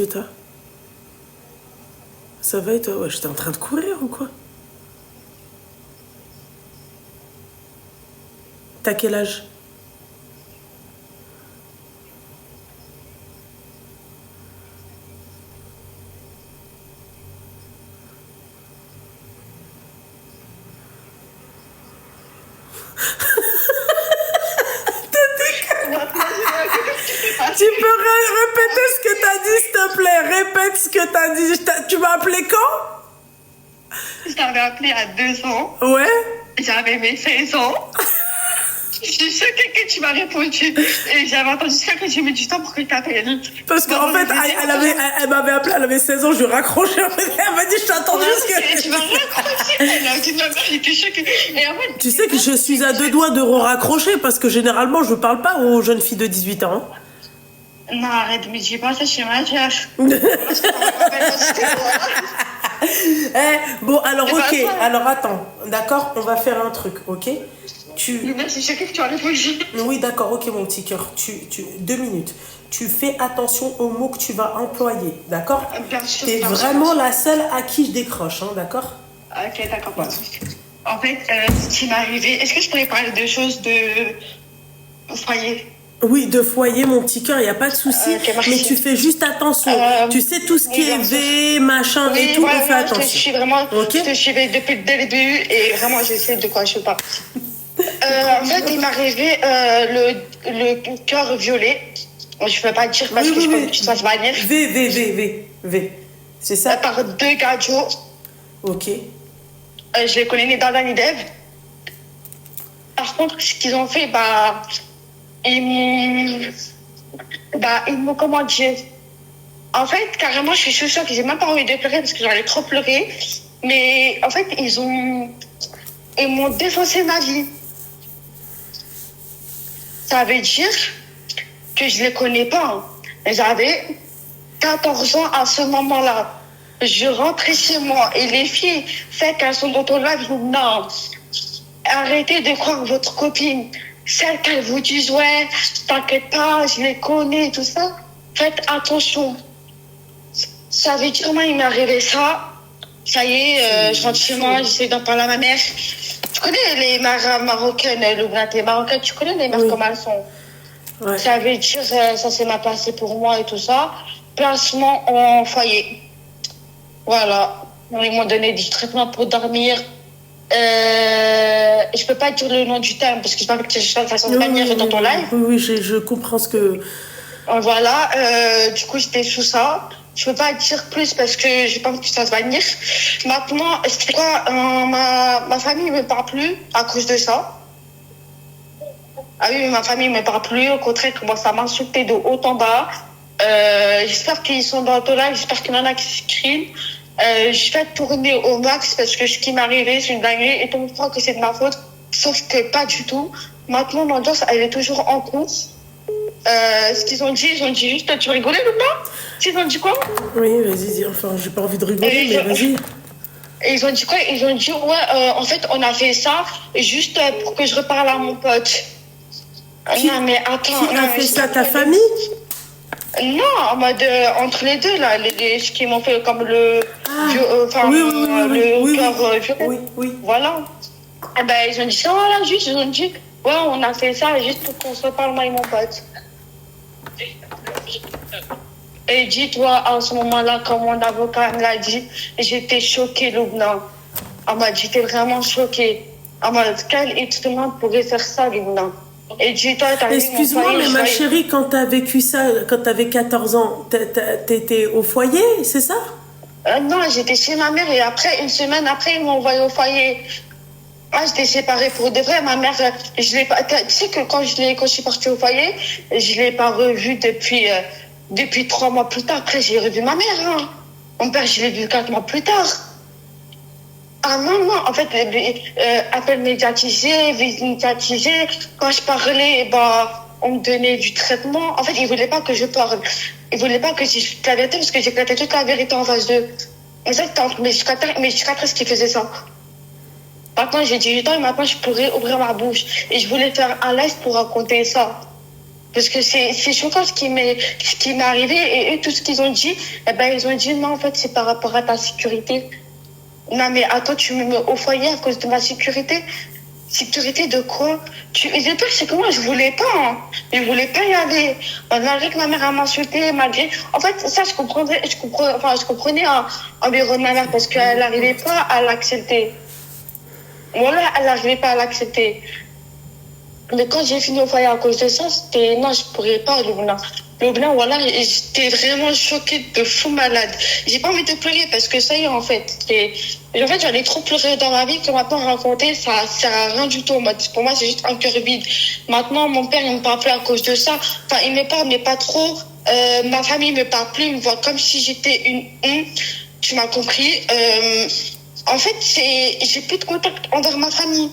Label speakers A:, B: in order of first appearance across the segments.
A: Et toi? Ça va et toi? Ouais, j'étais en train de courir ou quoi? T'as quel âge? Tu peux répéter ce que t'as dit, s'il te plaît. Répète ce que t'as dit. Tu m'as appelé quand?
B: Je t'avais appelé à 2 ans.
A: Ouais.
B: J'avais mes 16 ans. Je suis choquée que tu m'as répondu. Et j'avais entendu ça que j'ai mis du temps pour que tu t'appelles.
A: Parce qu'en fait, elle m'avait appelé, elle avait 16 ans, je lui raccrochais. Elle m'a dit, je t'attends jusque...
B: Tu m'as raccroché. Elle a dit, maman, j'étais choquée. Et en fait,
A: Tu sais que je suis à 2 doigts de raccrocher parce que généralement, je parle pas aux jeunes filles de 18 ans.
B: Non, arrête, mais j'ai pas ça chez ma mère.
A: Bon, alors, ok. Alors, attends. D'accord, on va faire un truc, ok?
B: Je suis choquée que tu as répondu.
A: Oui, d'accord, ok, mon petit cœur. 2 minutes. Tu fais attention aux mots que tu vas employer, d'accord?
B: Bien sûr.
A: T'es vraiment la seule à qui je décroche, hein, d'accord?
B: Ok, d'accord.
A: Voilà.
B: En fait, ce qui m'est arrivé, est-ce que je pourrais parler de choses de foyer?
A: Oui, de foyer, mon petit cœur, il n'y a pas de souci. Mais tu fais juste attention. Tu sais, tout ce qui est V, machin et tout, on fait attention.
B: Je suis vraiment, je te suivais depuis le début et vraiment, je sais de quoi je parle. En fait, il m'est arrivé le cœur violet. Je ne peux pas dire parce que je peux que tu te fasses bannir.
A: V. C'est ça?
B: Par 2 gadgets.
A: Ok.
B: Je les connais ni d'Adam ni d'Ève. Par contre, ce qu'ils ont fait, ils m'ont comment dire. En fait, carrément, je suis sûre que j'ai même pas envie de pleurer parce que j'allais trop pleurer. Mais en fait, ils m'ont défoncé ma vie. Ça veut dire que je les connais pas. J'avais 14 ans à ce moment-là. Je rentrais chez moi et les filles, fait qu'elles sont dans ton live, non. Arrêtez de croire votre copine. Celles qu'elles vous disent, ouais, t'inquiète pas, je les connais, tout ça. Faites attention. Ça veut dire, moi, il m'est arrivé ça. Ça y est, je rentre chez moi, j'essaie d'en parler à ma mère. Tu connais les mères marocaines, les marocaines, tu connais les mères comme elles sont. Ouais. Ça veut dire, ça s'est mal passé pour moi et tout ça. Placement en foyer. Voilà. Ils m'ont donné du traitement pour dormir. Je peux pas dire le nom du terme parce que je sais pas que je fasse de manière dans ton live.
A: Oui, je comprends ce que...
B: Voilà. Du coup, j'étais sous ça. Je peux pas dire plus parce que j'ai pas envie que ça se bannir. Maintenant, c'est quoi, ma famille me parle plus à cause de ça. Ah oui, ma famille me parle plus. Au contraire, commence à m'insulter de haut en bas. J'espère qu'ils sont dans ton live. J'espère qu'il y en a qui s'écrivent. Je vais tourner au max parce que ce qui m'est arrivé, c'est une dinguerie et tout le monde croit que c'est de ma faute. Sauf que pas du tout. Maintenant, l'audience, elle est toujours en cours. Ce qu'ils ont dit juste, tu rigolais ou pas? Ils ont dit quoi?
A: Oui, vas-y, dis, enfin, j'ai pas envie de rigoler, mais vas-y.
B: Et ils ont dit quoi? Ils ont dit, ouais, en fait, on a fait ça juste pour que je reparle à mon pote. Non, mais attends.
A: Qui a fait ça, ta famille?
B: Non, en mode entre les deux, là, ce qu'ils m'ont fait comme le cœur violet.
A: Oui.
B: Voilà. Et ben, ils ont dit ça, voilà, juste, ils ont dit, ouais, on a fait ça juste pour qu'on se reparle, moi et mon pote. Et dis-toi, à ce moment-là, comme mon avocat me l'a dit, j'étais choquée, Loubna. En mode, j'étais vraiment choquée. En mode, quel être humain pourrait faire ça, Loubna? Et dis-toi, t'as
A: excuse-moi, mais ma chérie, quand t'as vécu ça, quand t'avais 14 ans, t'étais au foyer, c'est ça?
B: Non, j'étais chez ma mère et après, une semaine après, ils m'ont envoyé au foyer. Moi, j'étais séparée pour de vrai. Ma mère, je l'ai pas. Tu sais que quand je suis partie au foyer, je l'ai pas revue depuis 3 mois plus tard. Après, j'ai revu ma mère. Hein. Mon père, je l'ai vu 4 mois plus tard. Ah non, en fait, appel médiatisé, visite médiatisée. Quand je parlais, on me donnait du traitement. En fait, ils voulaient pas que je parle. Ils voulaient pas que je dise la vérité parce que j'éclatais toute la vérité en face d'eux. Et ça, c'était entre mes cicatrices qui faisaient ça. Maintenant, j'ai 18 ans et maintenant, je pourrais ouvrir ma bouche. Et je voulais faire un live pour raconter ça. Parce que c'est choquant ce qui m'est arrivé. Et eux, tout ce qu'ils ont dit, eh ben, ils ont dit non, en fait, c'est par rapport à ta sécurité. Non, mais attends, tu me mets au foyer à cause de ma sécurité? Sécurité de quoi? Et le pire, c'est que moi, je voulais pas, hein. Je voulais pas y aller. Malgré que ma mère a m'insulté, malgré. En fait, ça, je comprenais environ ma mère parce qu'elle n'arrivait pas à l'accepter. Voilà, elle n'arrivait pas à l'accepter. Mais quand j'ai fini au foyer à cause de ça, c'était non, je pourrais pas, Loubna. Loubna, voilà, j'étais vraiment choquée de fou malade. J'ai pas envie de pleurer parce que ça y est, en fait. En fait, j'en ai trop pleuré dans ma vie que maintenant raconter, ça sert à rien du tout. Pour moi, c'est juste un cœur vide. Maintenant, mon père, il me parle plus à cause de ça. Enfin, il me parle, mais pas trop. Ma famille me parle plus, il me voit comme si j'étais une tu m'as compris. En fait, j'ai plus de contact envers ma famille.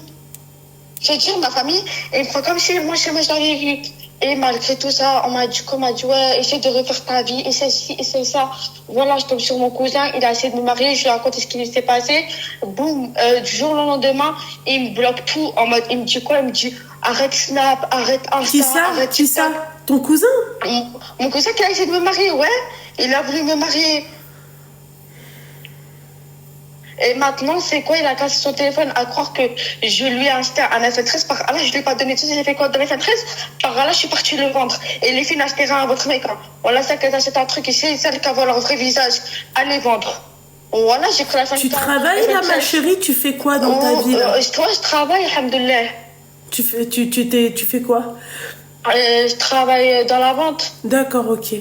B: Je veux dire, ma famille, elle me prend comme si moi, chez moi, je l'avais vu. Et malgré tout ça, on m'a dit, ouais, essaie de refaire ta vie, essaie ci, essaie ça. Voilà, je tombe sur mon cousin, il a essayé de me marier, je lui raconte ce qui lui s'est passé. Boum, du jour au lendemain, il me bloque tout en mode, il me dit quoi? Il me dit, arrête Snap, arrête Insta, arrête
A: Qui ça? Ton cousin?
B: Mon cousin qui a essayé de me marier, ouais. Il a voulu me marier. Et maintenant, c'est quoi? Il a cassé son téléphone à croire que je lui ai acheté un iPhone 13. Par là, je lui ai pas donné tout. J'ai fait quoi de l'iPhone 13? Par là, je suis partie le vendre. Et les filles n'achètent rien à votre mec. Voilà, celle qui achète un truc ici, celle qui voit leur vrai visage, allez vendre. Voilà, j'ai pris l'iPhone 13.
A: Tu travailles là, ma chérie? Tu fais quoi dans ta vie là?
B: Toi, je travaille, alhamdoulilah.
A: Tu fais quoi?
B: Je travaille dans la vente.
A: D'accord, ok.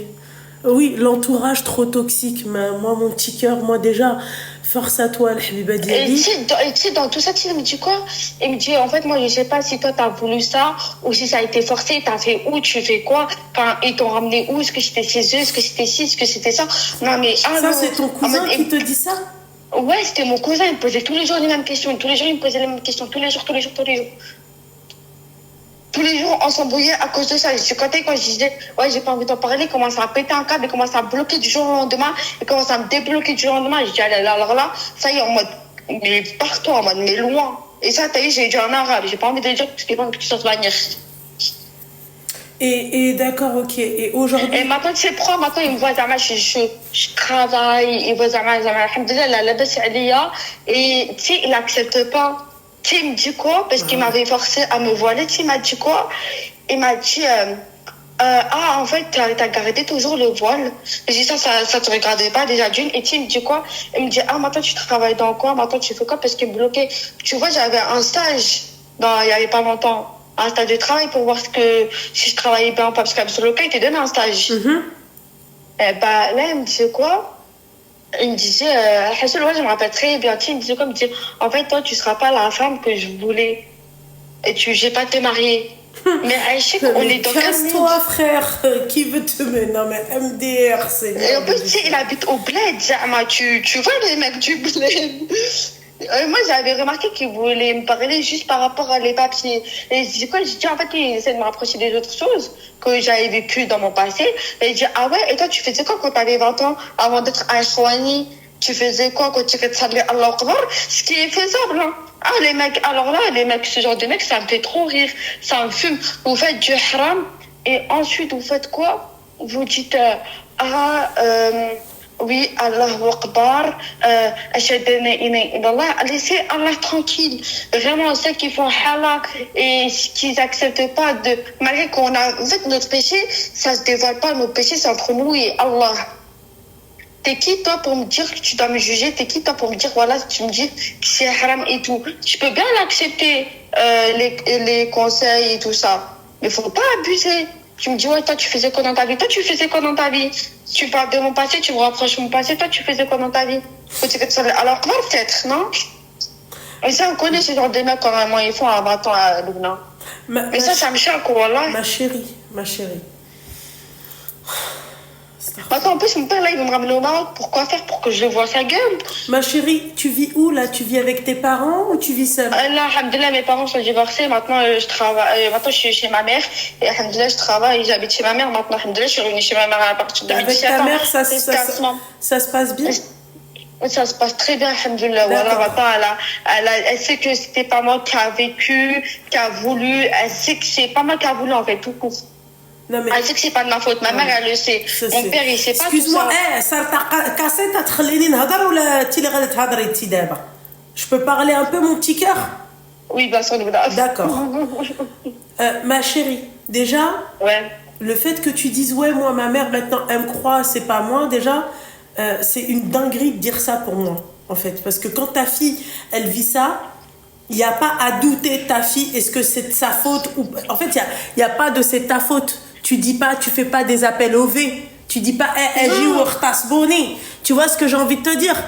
A: Oui, l'entourage trop toxique. Mais moi, mon petit cœur, moi déjà, force à toi, Habiba Diaby.
B: Et tu sais, dans tout ça, il me dit quoi? Il me dit, en fait, moi, je sais pas si toi, t'as voulu ça, ou si ça a été forcé, t'as fait où, tu fais quoi? Enfin, ils t'ont ramené où? Est-ce que c'était chez eux? Est-ce que c'était ci? Est-ce que c'était ça? Non, mais...
A: Ça, c'est ton cousin qui te dit ça?
B: Ouais, c'était mon cousin, il me posait tous les jours les mêmes questions. Tous les jours, il me posait les mêmes questions. Tous les jours. Tous les jours, on s'embrouillait à cause de ça. Je quand je disais, ouais, j'ai pas envie d'en parler, il commence à péter un câble, il commence à bloquer du jour au lendemain, il commence à me débloquer du jour au lendemain. Je dis, alors là, ça y est, en mode, mais pars-toi, en mode, mais loin. Et ça, t'as vu, j'ai dit en arabe, j'ai pas envie de le dire parce qu'il faut que tu sortes venir.
A: Et d'accord, ok. Et aujourd'hui.
B: Et maintenant, tu sais pourquoi? Maintenant, il me voit, je travaille, il voit, alhamdoulilah, la baisse, elle est là. Et tu sais, il accepte pas. Tu sais, il me dit quoi? Parce qu'il m'avait forcé à me voiler. Tu sais, il m'a dit quoi? Il m'a dit, en fait, t'as gardé toujours le voile. J'ai dit, ça te regardait pas déjà d'une. Et tu sais, il me dit quoi? Il me dit, maintenant, tu travailles dans quoi? Maintenant, tu fais quoi? Parce qu'il me bloquait. Tu vois, j'avais un stage, il y avait pas longtemps. Un stage de travail pour voir si je travaillais bien ou pas. Parce qu'Absoluka, il t'a donné un stage. Et là, il me disait quoi? Il me disait, je me rappelle très bien, il me disait comme, en fait, toi, tu seras pas la femme que je voulais. Et j'ai pas te marier. Mais je sais qu'on est dans
A: casse-toi, frère. Qui veut te mettre? Non, mais MDR, c'est...
B: Et en plus, tu sais, il habite au bled, Zama. Tu vois les mecs du bled. Moi, j'avais remarqué qu'il voulait me parler juste par rapport à les papiers. Et je dis quoi? Je dis, en fait, il essaie de me rapprocher des autres choses que j'avais vécues dans mon passé. Et il dit, ah ouais, et toi, tu faisais quoi quand t'avais 20 ans avant d'être un Chouani? Tu faisais quoi quand tu étais salué Allah Akbar? Ce qui est faisable, hein. Ah, les mecs, alors là, ce genre de mecs, ça me fait trop rire. Ça me fume. Vous faites du haram et ensuite, vous faites quoi? Vous dites, oui, Allah Akbar, laissez Allah tranquille. Vraiment, ceux qui font halak et qui n'acceptent pas malgré qu'on a, en fait, notre péché, ça se dévoile pas, notre péché, c'est entre nous et Allah. T'es qui, toi, pour me dire que tu dois me juger? T'es qui, toi, pour me dire, voilà, tu me dis que c'est haram et tout? Je peux bien l'accepter, les conseils et tout ça. Mais faut pas abuser. Tu me dis, ouais, toi, tu faisais quoi dans ta vie? Toi, tu faisais quoi dans ta vie? Tu parles de mon passé, tu me rapproches de mon passé. Toi, tu faisais quoi dans ta vie? Alors, comment peut-être, non? Et ça, on connaît ce genre de mecs, comment ils font à 20 ans à Lubnan. Mais ça me choque, voilà.
A: Ma chérie.
B: Attends, en plus, mon père, là, il veut me ramener au Maroc. Pourquoi faire? Pour que je le vois sa gueule.
A: Ma chérie, tu vis où, là? Tu vis avec tes parents ou tu vis seule?
B: Là, alhamdoulilah, mes parents sont divorcés. Maintenant, je travaille. Maintenant, je suis chez ma mère. Et alhamdoulilah, je travaille. J'habite chez ma mère. Maintenant, alhamdoulilah, je suis revenue chez ma mère à partir de 2017.
A: Avec ta mère, ça se passe bien?
B: Ça se passe très bien, alhamdoulilah. Voilà, maintenant, elle sait que c'était pas moi qui a vécu, qui a voulu. Elle sait que c'est pas moi qui a voulu, en fait, tout court.
A: Non, mais...
B: Elle sait que c'est pas de ma faute. Ma mère, elle le sait. Mon père, il sait pas tout ça.
A: Excuse-moi, ça t'a cassé, t'as تخليني نهضر ولا انت اللي غادي تهضري انت دابا؟ Je peux parler un peu mon petit cœur?
B: Oui, bien sûr.
A: D'accord. Ma chérie, déjà,
B: ouais.
A: Le fait que tu dises ouais, moi ma mère maintenant elle me croit, c'est pas moi, déjà c'est une dinguerie de dire ça pour moi en fait, parce que quand ta fille elle vit ça, il n'y a pas à douter de ta fille, est-ce que c'est de sa faute ou en fait il y a pas de c'est ta faute. Tu dis pas, tu fais pas des appels au V, tu dis pas tu vois ce que j'ai envie de te dire.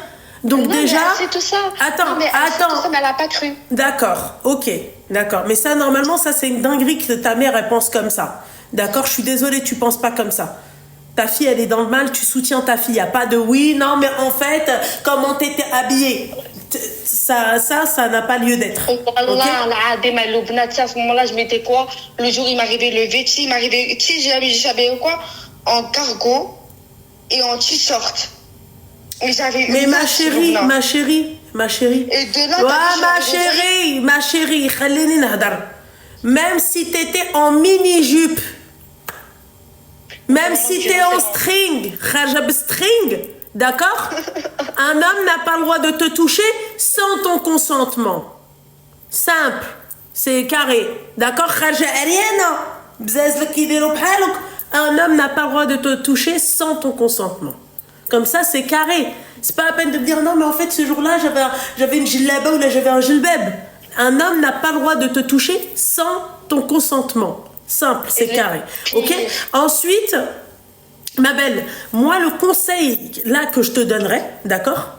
A: Donc
B: non,
A: déjà,
B: c'est tout ça.
A: Attends,
B: non, mais tout ça, mais elle a pas cru.
A: D'accord, ok, d'accord. Mais ça, normalement, ça c'est une dinguerie que ta mère elle pense comme ça. D'accord, je suis désolée, tu penses pas comme ça. Ta fille, elle est dans le mal, tu soutiens ta fille. Il n'y a pas de oui, non, mais en fait, comment t'étais habillée. Ça n'a pas lieu d'être.
B: Wallah, à ce moment-là, je mettais quoi? Le jour, il m'arrivait le vêtu, il m'arrivait, tu sais, j'avais quoi? En cargo et en t-shirt.
A: Mais ma chérie.
B: Et de là,
A: ma chérie, خليني نهضر. Même si t'étais en mini-jupe, même si t'es en string, string, d'accord? Un homme n'a pas le droit de te toucher sans ton consentement. Simple, c'est carré, d'accord? Un homme n'a pas le droit de te toucher sans ton consentement. Comme ça, c'est carré. C'est pas la peine de me dire non, mais en fait, ce jour-là, j'avais une gilaba ou là, j'avais un gilbeb. Un homme n'a pas le droit de te toucher sans ton consentement. Simple, c'est carré. Ok? Ensuite, ma belle, moi, le conseil là que je te donnerais, d'accord?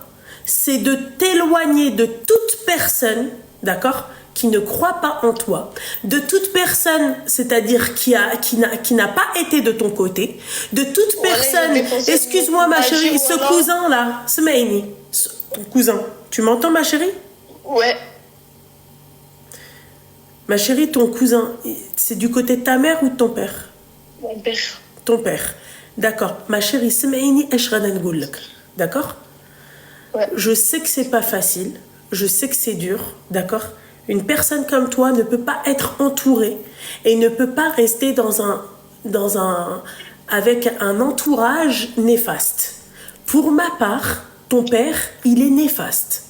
A: C'est de t'éloigner de toute personne, d'accord? Qui ne croit pas en toi, de toute personne, c'est-à-dire qui n'a pas été de ton côté, de toute personne, excuse-moi ma chérie, ce cousin-là, Smaïni, ton cousin, tu m'entends ma chérie?
B: Ouais.
A: Ma chérie, ton cousin, c'est du côté de ta mère ou de ton père?
B: Mon père.
A: Ton père, d'accord. Ma chérie, Smaïni, d'accord?
B: Ouais.
A: Je sais que c'est pas facile, je sais que c'est dur, d'accord? Une personne comme toi ne peut pas être entourée et ne peut pas rester avec un entourage néfaste. Pour ma part, ton père, il est néfaste.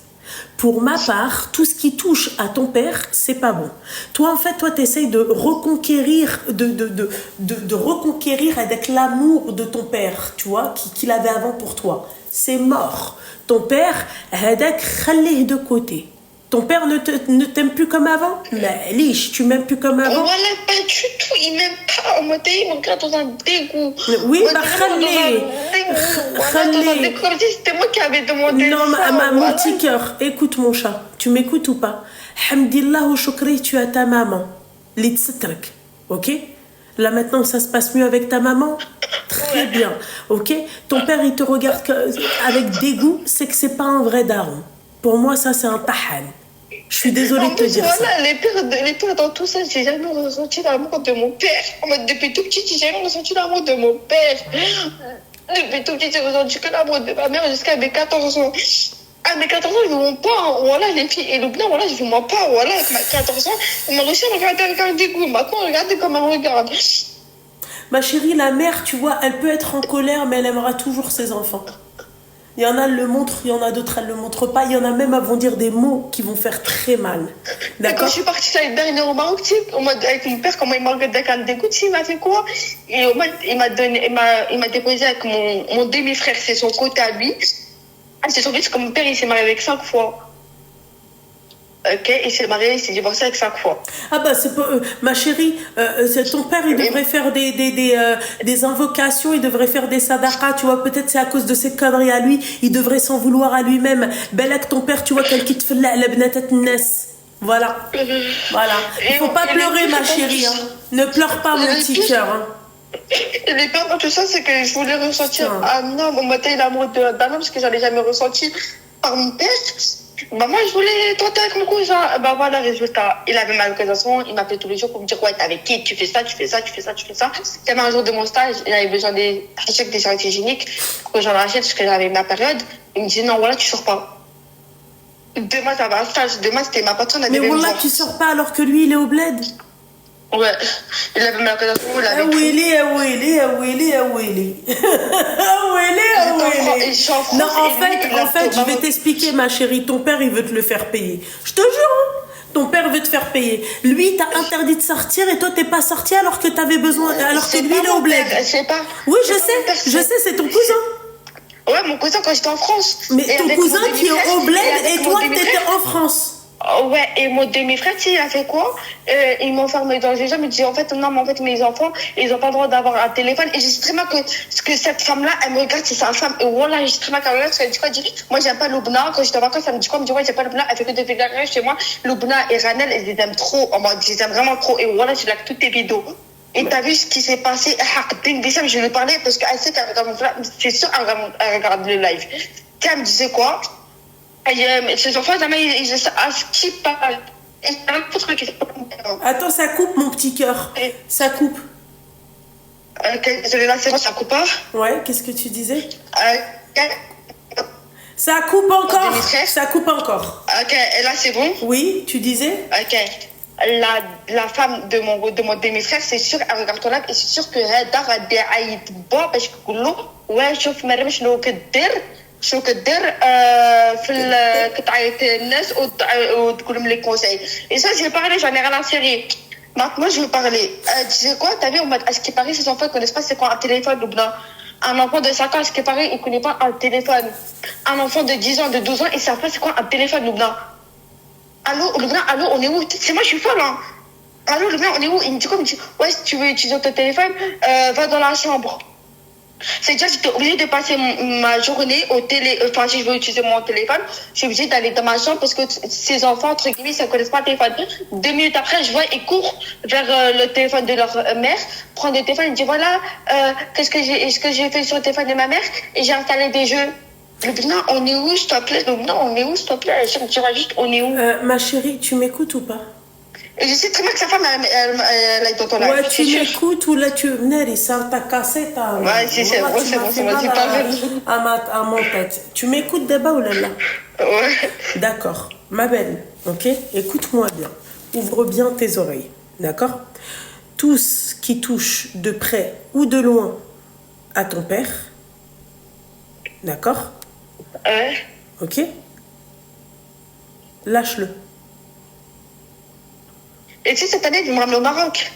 A: Pour ma part, tout ce qui touche à ton père, c'est pas bon. Toi, en fait, tu essayes de reconquérir, de reconquérir avec l'amour de ton père, tu vois, qu'il avait avant pour toi. C'est mort. Ton père, hadak khalih de côté. Ton père ne t'aime plus comme avant? Mais Lich, tu m'aimes plus comme avant?
B: Voilà, pas du tout, il m'aime pas. On m'a dit, il me regarde dans un dégoût.
A: Oui, bah Khalé.
B: Comme si c'était moi qui avais demandé.
A: Non, mon petit cœur, écoute mon chat, tu m'écoutes ou pas? Hamdillah ou Choukri, tu as ta maman. L'itsitrak, ok? Là maintenant, ça se passe mieux avec ta maman? Très bien, ok? Ton père, il te regarde avec dégoût, c'est que c'est pas un vrai daron. Pour moi, ça, c'est un tahan. Je suis désolée de te dire ça.
B: Les pires dans tout ça, j'ai jamais ressenti l'amour de mon père. Depuis tout petit, j'ai jamais ressenti l'amour de mon père. Depuis tout petit, j'ai ressenti que l'amour de ma mère jusqu'à mes 14 ans. À mes 14 ans, je ne mens pas. Voilà, les filles et le blanc, voilà, je ne mens pas. Voilà, avec mes 14 ans, on m'a réussi à me regarder avec un dégoût. Maintenant, regardez comment elle me regarde.
A: Ma chérie, la mère, tu vois, elle peut être en colère, mais elle aimera toujours ses enfants. Il y en a, elle le montre, il y en a d'autres, elle ne le montre pas. Il y en a même, elles vont dire des mots qui vont faire très mal.
B: D'accord. Quand je suis partie l'année dernière au Maroc, avec mon père, comment il m'a regardé avec un dégoût, il m'a fait quoi? Et il m'a déposé avec mon demi-frère, c'est son côté à lui. C'est son fils, comme mon père, il s'est marié avec 5 fois. Ok, il s'est marié, il s'est divorcé avec 5 fois.
A: Ah bah c'est pas ma chérie, ton père il devrait faire des invocations, il devrait faire des sadaqas, tu vois, peut-être c'est à cause de ses conneries à lui, il devrait s'en vouloir à lui-même. Belak ton père, tu vois, quel qui te fait la bnatat nes. Voilà. Voilà. Il faut pas pleurer ma chérie, hein. Ne pleure pas mon petit cœur, hein.
B: Et le pire dans tout ça, c'est que je voulais ressentir un homme, on m'a dit l'amour d'un homme, parce que j'en ai jamais ressenti par mon père. Bah moi je voulais tenter avec mon cousin. Bah voilà, résultat, il avait ma localisation, il m'appelait tous les jours pour me dire ouais, t'es avec qui, tu fais ça. C'était un jour de mon stage, il avait besoin des serviettes hygiéniques pour que j'en achète parce que j'avais ma période. Il me dit non, voilà, tu sors pas. Demain, j'avais un stage, demain c'était ma patronne.
A: Mais voilà, tu sors pas alors que lui il est au bled.
B: Ouais, il avait mal à la il
A: Ah
B: avait tout.
A: oui, ah oui, ah oui, ah oui. Ah oui, ah oui.
B: Je suis en France
A: Non,
B: et lui, il
A: en
B: a
A: fait,
B: tout.
A: je vais t'expliquer, ma chérie. Ton père, il veut te le faire payer. Je te jure, hein. Ton père veut te faire payer. Lui, t'as interdit de sortir et toi, t'es pas sorti alors que t'avais besoin, alors que
B: C'est
A: lui,
B: pas
A: il est au
B: mon
A: bled.
B: père, c'est pas.
A: Oui,
B: c'est pas mon père,
A: je sais, c'est ton cousin.
B: Ouais, mon cousin quand j'étais en France.
A: Mais
B: Et
A: ton
B: avec
A: cousin
B: mon
A: qui est
B: demi-frère,
A: au bled
B: avec
A: et
B: mon
A: toi,
B: demi-frère.
A: t'étais en France.
B: Oh, ouais, et mon demi-frère, tu sais, il a fait quoi? Il m'a enfermé dans une chambre, il dit, en fait, non, mais en fait, mes enfants, ils ont pas le droit d'avoir un téléphone. Et je sais très bien que cette femme-là, elle me regarde, c'est sa femme. Et voilà, je sais très bien qu'elle me regarde, parce qu'elle dit quoi? Elle dit, moi, j'aime pas Loubna. Quand j'étais en vacances, elle me dit quoi? Elle me dit, ouais, j'aime pas Loubna. Elle fait que des vidéos chez moi. Loubna et Ranel, elles les aiment trop. En mode, je les aime vraiment trop. Et voilà, je like toutes tes vidéos. Et t'as vu ce qui s'est passé? Je lui ai parlé parce qu'elle sait qu'elle regarde mon live. C'est sûr, elle regarde le live. Tiens, elle me disait quoi? Et ces enfants, jamais, ils skip pas. Et c'est un peu truc.
A: Attends, ça coupe, mon petit cœur. Ça coupe.
B: Désolé, là, c'est bon, ça coupe pas.
A: Ouais, qu'est-ce que tu disais?
B: Ok,
A: Ça coupe encore.
B: demi-frère.
A: Ça coupe encore.
B: et là, c'est bon.
A: Oui, tu disais?
B: Ok. La femme de mon demi-frère, c'est sûr, elle regarde ton live et c'est sûr que هذا غادي يعيط با باش يقول له وشوف مريم شنو كدير في كتعيط الناس وتقول لهم لي conseils. Et ça, j'ai parlé, j'en ai rien à cirer. Maintenant, je veux parler. Tu sais quoi, t'as vu, à ce qui paraît, ces enfants ne connaissent pas c'est quoi un téléphone ou bien. Un enfant de 5 ans, à ce qui paraît, il ne connaît pas un téléphone. Un enfant de 10 ans, de 12 ans, il ne sait pas c'est quoi un téléphone ou bien. Allô, Loubna, allô, on est où? C'est moi, je suis folle, hein. Allô, Loubna, on est où? Il me dit quoi? Il me dit, ouais, si tu veux utiliser ton téléphone, va dans la chambre. C'est déjà, j'étais obligée de passer ma journée au télé. Enfin, si je veux utiliser mon téléphone, je suis obligée d'aller dans ma chambre parce que ces enfants, entre guillemets, ils ne connaissent pas le téléphone. 2 minutes après, je vois, ils courent vers le téléphone de leur mère, prennent le téléphone, ils disent voilà, ce que j'ai fait sur le téléphone de ma mère et j'ai installé des jeux. Loubna, on est où, s'il te plaît? Loubna, on est où, s'il te plaît? Je me dirais juste, on est où?
A: Ma chérie, tu m'écoutes ou pas?
B: Et je sais très bien que sa femme, elle est dans ton live.
A: Ouais, tu m'écoutes ou là tu venais, ça t'a cassé ta.
B: Ouais, si, c'est bon, c'est bon, c'est bon, dis pas
A: à mon tête. Tu m'écoutes d'abord ou là là?
B: Ouais.
A: D'accord, ma belle, ok? Écoute-moi bien. Ouvre bien tes oreilles, d'accord? Tout ce qui touche de près ou de loin à ton père, d'accord?
B: Ouais.
A: Ok? Lâche-le.
B: Et tu sais, cette année, ils me ramener au Maroc.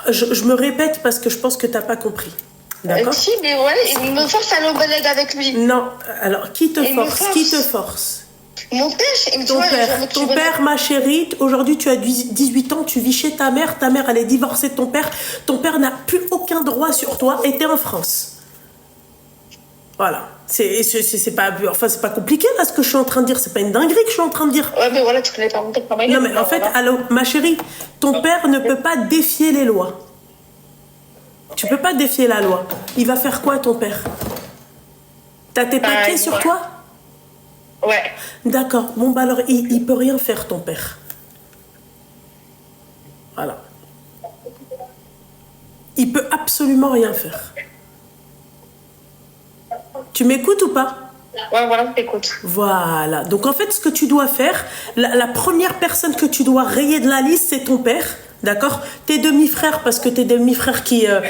A: Je me répète parce que je pense que tu n'as pas compris. D'accord?
B: Si, mais ouais, il me force à aller au balade avec lui.
A: Non, alors qui te
B: Il me
A: force?
B: force.
A: Qui te force?
B: Mon père, il me dit,
A: Ton
B: ouais,
A: père, ton père, ma chérie, aujourd'hui tu as 18 ans, tu vis chez ta mère elle est divorcée de ton père n'a plus aucun droit sur toi et t'es en France. Voilà. C'est pas, enfin, c'est pas compliqué là ce que je suis en train de dire, c'est pas une dinguerie que je suis en train de dire.
B: Ouais, mais voilà, tu connais pas mon père.
A: Non, mais en fait, alors, ma chérie, ton père ne peut pas défier les lois. Tu peux pas défier la loi. Il va faire quoi, ton père? T'as tes papiers sur
B: ouais.
A: toi?
B: Ouais.
A: D'accord. Bon, bah alors, il peut rien faire, ton père. Voilà. Il peut absolument rien faire. Tu m'écoutes ou pas?
B: Ouais, voilà, je t'écoute.
A: Voilà. Donc, en fait, ce que tu dois faire, la première personne que tu dois rayer de la liste, c'est ton père. D'accord? Tes demi-frères, parce que tes demi-frères qui en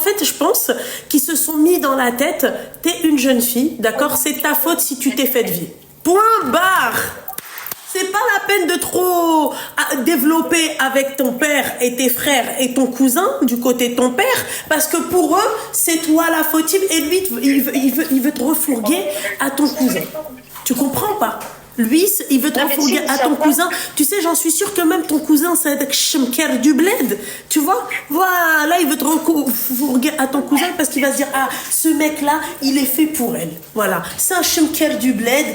A: fait, je pense qu'ils se sont mis dans la tête, t'es une jeune fille, d'accord? C'est ta faute si tu t'es fait de vie. Point barre! C'est pas la peine de trop développer avec ton père et tes frères et ton cousin du côté de ton père, parce que pour eux, c'est toi la fautive et lui, il veut te refourguer à ton cousin. Tu comprends pas? Lui, il veut te refourguer à ton cousin. Tu sais, j'en suis sûre que même ton cousin, c'est un chemker du bled. Tu vois? Voilà, il veut te refourguer à ton cousin parce qu'il va se dire, ah, ce mec-là, il est fait pour elle. Voilà. C'est un chemker du bled.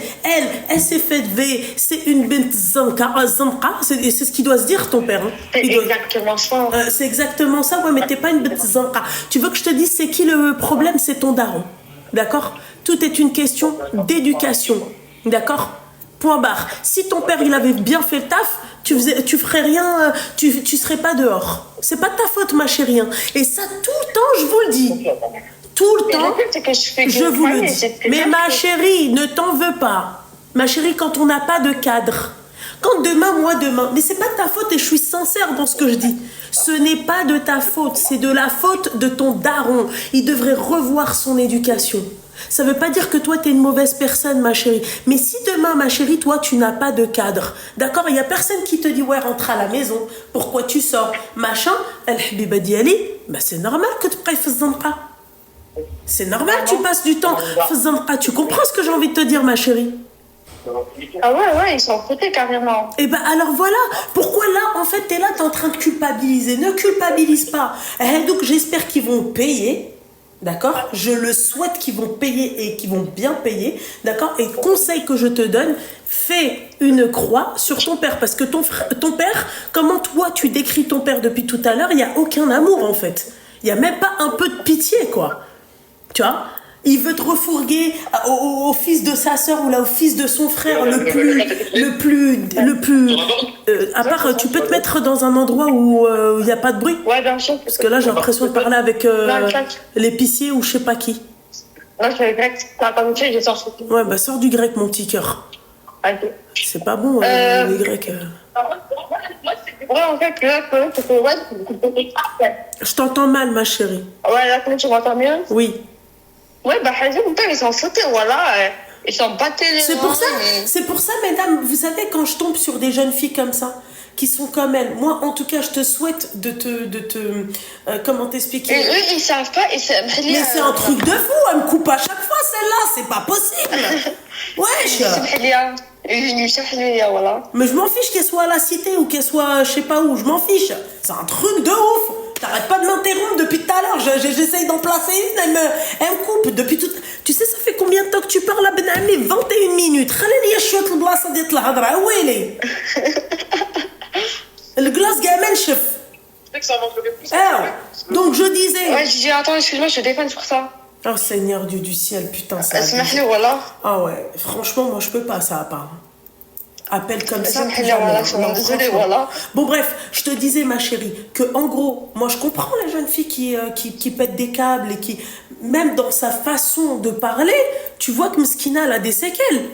A: Elle s'est fait lever. C'est une bint zanka. C'est ce qu'il doit se dire, ton père. Hein.
B: C'est exactement ça.
A: C'est exactement ça, ouais, mais t'es pas une bint zanka. Tu veux que je te dise, c'est qui le problème? C'est ton daron. D'accord? Tout est une question d'éducation. D'accord? Point barre. Si ton père il avait bien fait le taf, tu ferais rien, tu serais pas dehors. C'est pas de ta faute, ma chérie. Hein. Et ça, tout le temps, je vous le dis. Tout le temps, je vous le dis. Mais ma chérie, ne t'en veux pas. Ma chérie, quand on n'a pas de cadre, Quand demain, mais c'est pas de ta faute et je suis sincère dans ce que je dis. Ce n'est pas de ta faute, c'est de la faute de ton daron. Il devrait revoir son éducation. Ça veut pas dire que toi t'es une mauvaise personne, ma chérie. Mais si demain, ma chérie, toi tu n'as pas de cadre, d'accord, il y a personne qui te dit ouais rentre à la maison. Pourquoi tu sors, machin. Al-Habiba Diali, bah c'est normal que tu prennes Zanqa. C'est normal, tu passes du temps. Tu comprends ce que j'ai envie de te dire, ma chérie?
B: Ah ouais, ils sont foutés carrément.
A: Et ben alors voilà, pourquoi là, en fait, t'es là, t'es en train de culpabiliser. Ne culpabilise pas. Donc j'espère qu'ils vont payer, d'accord? Je le souhaite qu'ils vont payer et qu'ils vont bien payer, d'accord? Et conseil que je te donne, fais une croix sur ton père. Parce que ton père, comment toi tu décris ton père depuis tout à l'heure, il n'y a aucun amour en fait. Il n'y a même pas un peu de pitié, quoi. Tu vois? Il veut te refourguer au fils de sa sœur ou là au fils de son frère à part, tu peux te mettre dans un endroit où il n'y a pas de bruit.
B: Ouais, bien sûr.
A: Parce que là, j'ai l'impression de parler avec l'épicier ou je sais pas qui.
B: Non, c'est grec. T'as pas montré, j'ai sorti.
A: Ouais, bah sors du grec, mon petit cœur. C'est pas bon, les grecs.
B: Ouais, en fait, là, c'est que ouais,
A: Je t'entends mal, ma chérie.
B: ouais, là, tu m'entends mieux?
A: Oui.
B: Ouais, bah, ils s'en foutaient, voilà. Ils s'en battaient les
A: C'est pour ça, mesdames, vous savez, quand je tombe sur des jeunes filles comme ça, qui sont comme elles, moi, en tout cas, je te souhaite comment t'expliquer?
B: Et eux, ils savent pas, et c'est...
A: Mais c'est un truc de fou, elle me coupe à chaque fois, celle-là, c'est pas possible. Wesh.
B: Voilà.
A: Mais je m'en fiche qu'elle soit à la cité ou qu'elle soit je sais pas où, je m'en fiche. C'est un truc de ouf. T'arrêtes pas de m'interrompre depuis tout à l'heure. J'essaye d'en placer une, elle me coupe depuis tout. Tu sais, ça fait combien de temps que tu parles à Ben Ami? 21 minutes. خليني شوية البلاصة ديال الهضرة ويلي. الجلاس قاع نشف. Donc je disais.
B: Ouais, je dis attends, excuse-moi, je te défends pour ça.
A: Oh Seigneur Dieu du ciel, putain ça.
B: Voilà.
A: Ah ouais, franchement, moi je peux pas ça à part. Appel comme ça.
B: Voilà.
A: Bon bref, je te disais ma chérie que en gros, moi je comprends la jeune fille qui pète des câbles et qui, même dans sa façon de parler, tu vois que Mskina elle a des séquelles.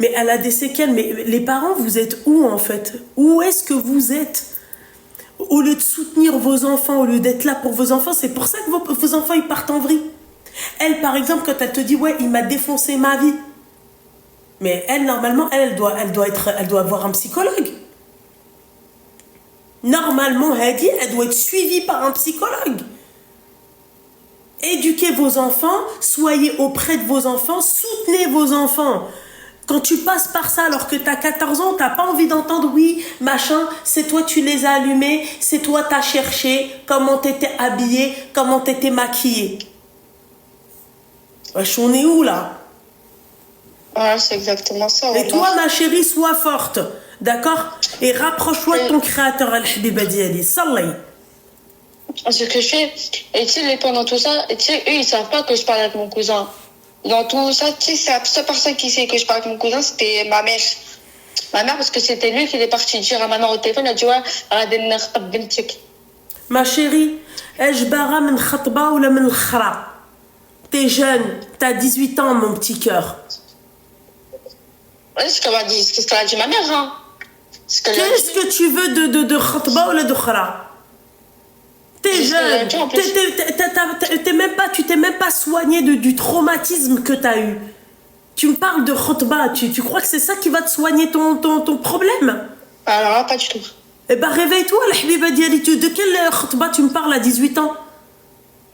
A: Mais elle a des séquelles. Mais les parents, vous êtes où en fait? Où est-ce que vous êtes? Au lieu de soutenir vos enfants, au lieu d'être là pour vos enfants, c'est pour ça que vos enfants ils partent en vrille. Elle par exemple, quand elle te dit ouais, il m'a défoncé ma vie. Mais elle, normalement, elle doit avoir un psychologue. Normalement, Hadi, elle doit être suivie par un psychologue. Éduquez vos enfants, soyez auprès de vos enfants, soutenez vos enfants. Quand tu passes par ça alors que tu as 14 ans, tu n'as pas envie d'entendre oui, machin, c'est toi tu les as allumés, c'est toi tu as cherché, comment tu étais habillée, comment tu étais maquillée. Wesh, on est où là?
B: Ouais, c'est exactement ça.
A: Et toi, ma chérie, sois forte, d'accord? Et rapproche-toi de ton créateur, Al-Habiba Diali. Salli.
B: Ce que je fais, et tu sais, pendant tout ça, tu sais, eux, ils savent pas que je parle avec mon cousin. Dans tout ça, tu sais, c'est la seule personne qui sait que je parle avec mon cousin, c'était ma mère. Ma mère, parce que c'était lui qui est parti dire à ma mère au téléphone, elle a dit, ouais,
A: ma chérie, Ejbara min khatba ou la min khra. T'es jeune, t'as 18 ans, mon petit cœur.
B: C'est ce qu'elle a dit ma mère, hein.
A: Qu'est-ce que tu veux de khatba ou de khra? T'es jeune, tu t'es même pas soigné du traumatisme que t'as eu. Tu me parles de khotba, tu crois que c'est ça qui va te soigner ton problème?
B: Alors là, pas du tout.
A: Eh ben réveille-toi, la habiba diali, de quelle khotba tu me parles à 18 ans?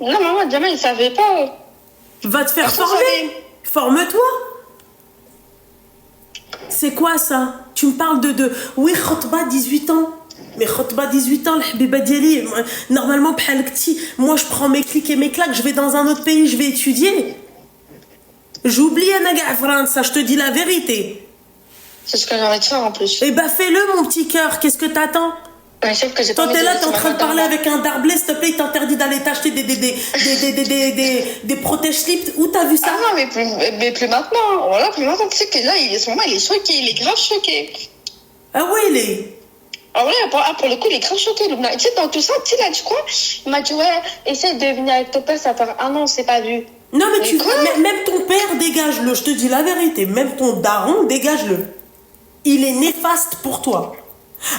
B: Non, maman, jamais, il savait pas.
A: Va te faire former. Forme-toi. C'est quoi ça? Tu me parles de oui, khotba 18 ans. Mais khotba 18 ans, l'habiba diali, normalement, moi je prends mes clics et mes claques, je vais dans un autre pays, je vais étudier. J'oublie Anaga France, ça je te dis la vérité.
B: C'est ce que j'ai envie de faire en plus.
A: Eh ben fais-le mon petit cœur, qu'est-ce que t'attends?
B: Sauf que
A: toi t'es là, t'es en train de parler avec un darblé, s'il te plaît, il t'interdit d'aller t'acheter des protège-slips. Où t'as vu ça?
B: Ah non, mais plus maintenant. Voilà, plus maintenant, tu sais que là, en ce moment, il est choqué, il est grave choqué.
A: Ah ouais, il est.
B: Ah ouais, pour le coup, il est grave choqué. Tu sais, dans tout ça, tu sais, là, tu crois? Il m'a dit, ouais, essaie de venir avec ton père, ça fait un an, on s'est pas vu.
A: Non, mais même ton père, dégage-le, je te dis la vérité. Même ton daron, dégage-le. il est néfaste pour toi.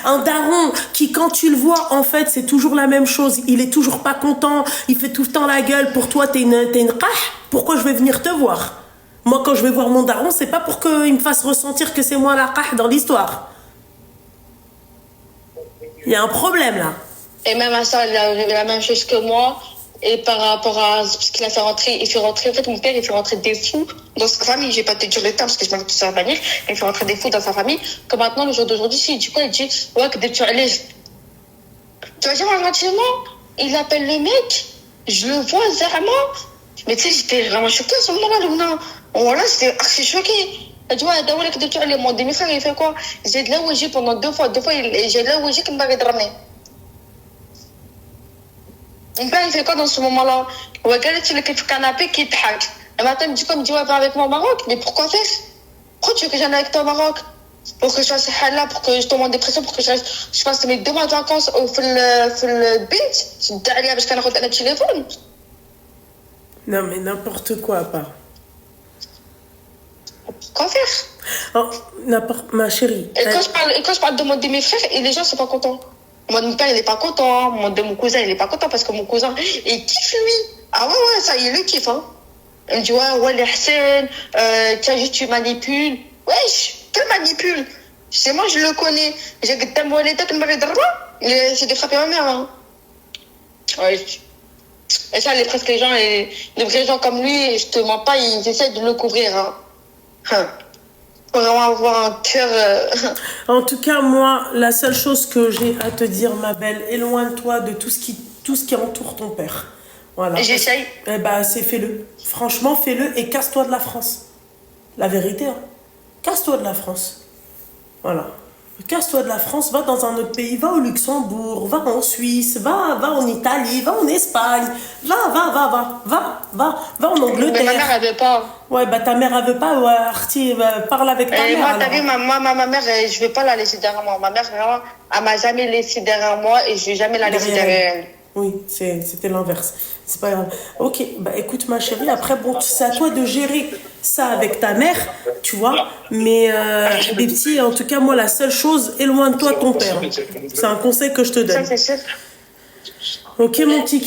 A: Un daron qui, quand tu le vois, en fait, c'est toujours la même chose. Il est toujours pas content, il fait tout le temps la gueule. Pour toi, t'es une qah. Pourquoi je vais venir te voir? Moi, quand je vais voir mon daron, c'est pas pour qu'il me fasse ressentir que c'est moi la qah dans l'histoire. Il y a un problème là.
B: Et même à ça, il a la même chose que moi. Et par rapport à ce qu'il a fait rentrer, en fait, mon père, il fait rentrer des fous dans sa famille. J'ai pas te dire le terme parce que je m'en tout ça va venir. Il fait rentrer des fous dans sa famille. Que maintenant, le jour d'aujourd'hui, si, du coup, il dit, ouais, que des tu allais. Tu vas dire, moi, gentiment, il appelle le mec, je le vois, zérément. Mais tu sais, j'étais vraiment choquée à ce moment-là, Luna. Voilà, j'étais archi choquée. Elle dit, ouais, d'abord, que tu allais, mon demi-frère, il fait quoi? J'ai de la ouégie pendant deux fois, j'ai de la ouégie qui me m'avait dramé. Mon père, il fait quoi dans ce moment-là? Ouais, regarde, tu le canapé qui te hack. Et maintenant, il me dit quoi? Il me dit, ouais, viens avec moi au Maroc. Mais pourquoi faire? Pourquoi tu veux que j'aille avec toi au Maroc? Pour que je fasse là, pour que je tombe en dépression, pour que je fasse mes 2 mois de vacances au beach. Je dis, allez, parce qu'on a le téléphone.
A: Non, mais n'importe quoi, pas.
B: Quoi faire?
A: Oh, n'importe, ma chérie.
B: Et quand je parle de mes frères, et les gens sont pas contents. Mon père, il est pas content. Mon cousin, il est pas content parce que mon cousin, il kiffe lui. Ah ouais, ça, il le kiffe, hein. Il me dit, ouais, les Hassan, tiens, juste tu manipules. Wesh, quel manipule? C'est moi, je le connais. J'ai tellement les têtes, c'est de frapper ma mère, hein. Ouais. Et ça, les gens, les vrais gens comme lui, je te mens pas, ils essaient de le couvrir, hein. Faut vraiment avoir un cœur.
A: En tout cas, moi, la seule chose que j'ai à te dire, ma belle, éloigne-toi de tout ce qui entoure ton père. Voilà.
B: J'essaye.
A: Eh ben, fais-le. Franchement, fais-le et casse-toi de la France. La vérité, hein. Casse-toi de la France. Voilà. Casse-toi de la France, va dans un autre pays, va au Luxembourg, va en Suisse, va en Italie, va en Espagne, va en Angleterre.
B: Mais ma mère, elle veut pas.
A: Ouais, bah ta mère, elle veut pas, ouais, Artie, parle avec ta mère.
B: Moi, t'as vu, ma mère, je vais pas la laisser derrière moi. Ma mère, vraiment, elle m'a jamais laissé derrière moi et je vais jamais la laisser derrière elle.
A: Oui, c'était l'inverse. C'est pas grave. Ok, bah écoute ma chérie, après bon, c'est à toi de gérer ça avec ta mère, tu vois. Mais les petits, en tout cas, moi, la seule chose, éloigne-toi de ton père. C'est un conseil que je te donne.
B: Ça, c'est sûr.
A: Ok, mon petit